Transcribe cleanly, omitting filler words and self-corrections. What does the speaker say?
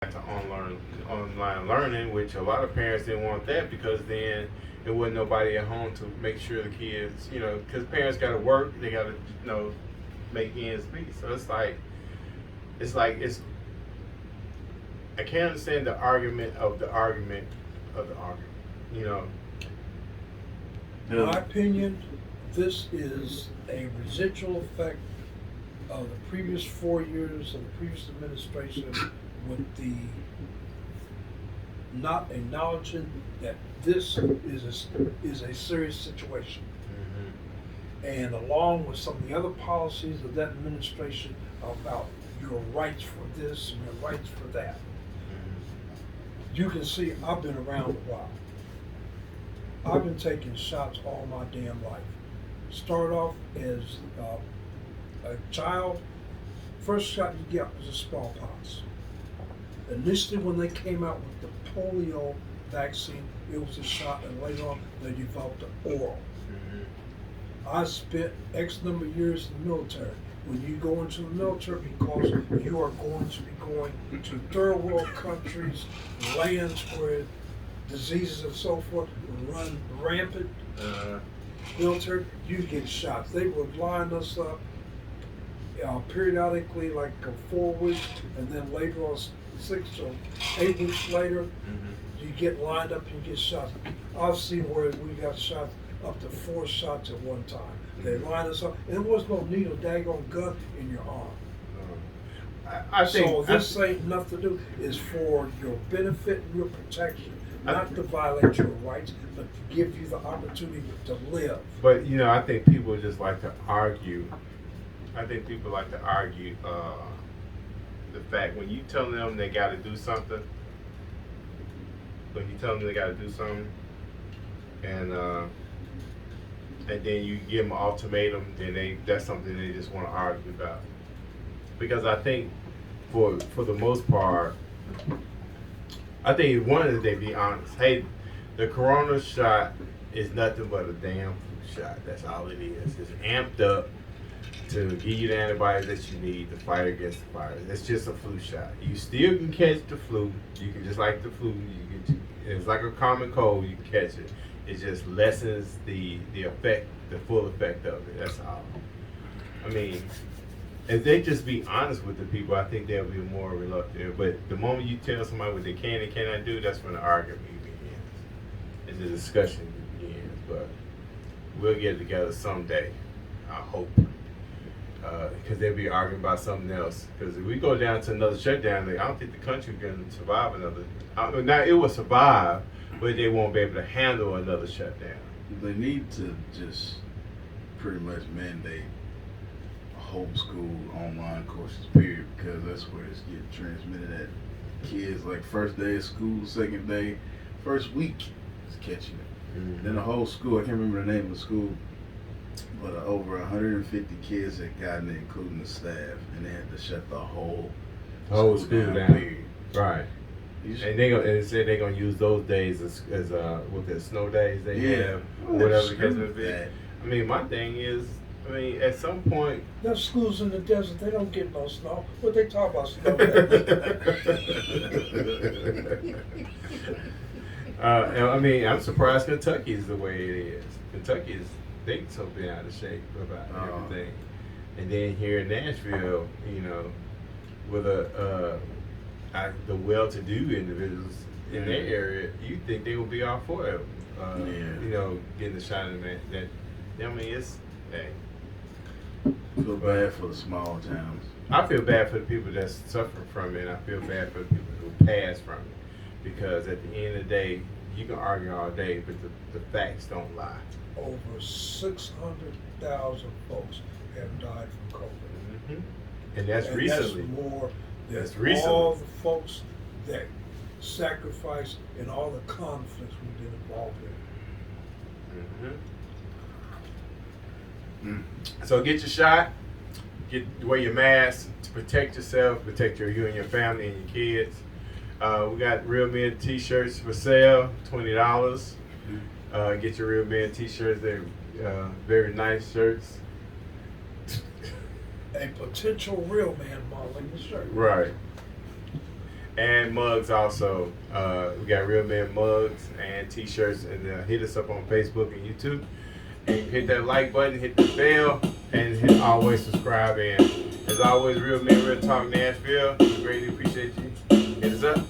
to online learning, which a lot of parents didn't want that because then there wasn't nobody at home to make sure the kids, because parents got to work, they got to, make ends meet. So it's I can't understand the argument of the argument of the argument. You know, In my opinion, this is a residual effect of the previous 4 years of the previous administration with the not acknowledging that this is a serious situation. And along with some of the other policies of that administration about your rights for this and your rights for that, you can see I've been around a while. I've been taking shots all my damn life. Started off as a child, first shot you get was a smallpox. Initially when they came out with the polio vaccine, it was a shot, and later on they developed the oral. I spent X number of years in the military. When you go into the military, because you are going to be going to third world countries, lands where diseases and so forth run rampant, military, you get shots. They would line us up periodically, like 4 weeks, and then later on 6 or 8 weeks later, you get lined up and you get shots. I've seen where we got shots up to 4 shots at one time. They line us up, and there was no needle, daggone gun in your arm. I think so this ain't nothing to do. It's for your benefit and your protection, not to violate your rights, but to give you the opportunity to live. But I think people just like to argue. I think people like to argue the fact when you tell them they got to do something. When you tell them they got to do something, and then you give them an ultimatum, then that's something they just want to argue about. Because I think for the most part, I think one is they be honest. Hey, the corona shot is nothing but a damn flu shot. That's all it is. It's amped up to give you the antibodies that you need to fight against the virus. It's just a flu shot. You still can catch the flu. You can just like the flu. It's like a common cold. You can catch it. It just lessens the effect, the full effect of it. That's all. I mean, if they just be honest with the people, I think they'll be more reluctant. But the moment you tell somebody what they can and cannot do, that's when the argument begins. And the discussion begins. But we'll get together someday, I hope. Because they'll be arguing about something else. Because if we go down to another shutdown, I don't think the country can survive another. Now, it will survive, but they won't be able to handle another shutdown. They need to just pretty much mandate homeschool online courses, period, because that's where it's getting transmitted at. Kids, like first day of school, second day, first week is catching it. Then the whole school, I can't remember the name of the school, but over 150 kids had gotten it, including the staff, and they had to shut the whole school down. Period. Right. And they said they're gonna use those days as what the snow days they have, whatever the case may be. I mean, my thing is, at some point, there's schools in the desert. They don't get no snow. What they talk about snow? I'm surprised Kentucky is the way it is. Kentucky is they so been out of shape about everything, and then here in Nashville, with the well-to-do individuals in their area, you think they will be all for it. Getting the shot in that. It's hey. Feel bad for the small towns. I feel bad for the people that's suffering from it, and I feel bad for the people who pass from it, because at the end of the day, you can argue all day, but the facts don't lie. Over 600,000 folks have died from COVID. And that's recently. That's more than recently. All the folks that sacrificed in all the conflicts we've been involved in. So get your shot. Wear your mask to protect yourself, protect you and your family and your kids. We got Real Men T-shirts for sale, $20. Get your Real Men T-shirts. They're very nice shirts. A potential real man modeling the shirt. Right. And mugs also. We got Real Men mugs and t-shirts. And hit us up on Facebook and YouTube. And hit that like button, hit the bell, and always subscribe. And as always, Real Men, Real Talk Nashville. We greatly appreciate you. Hit us up.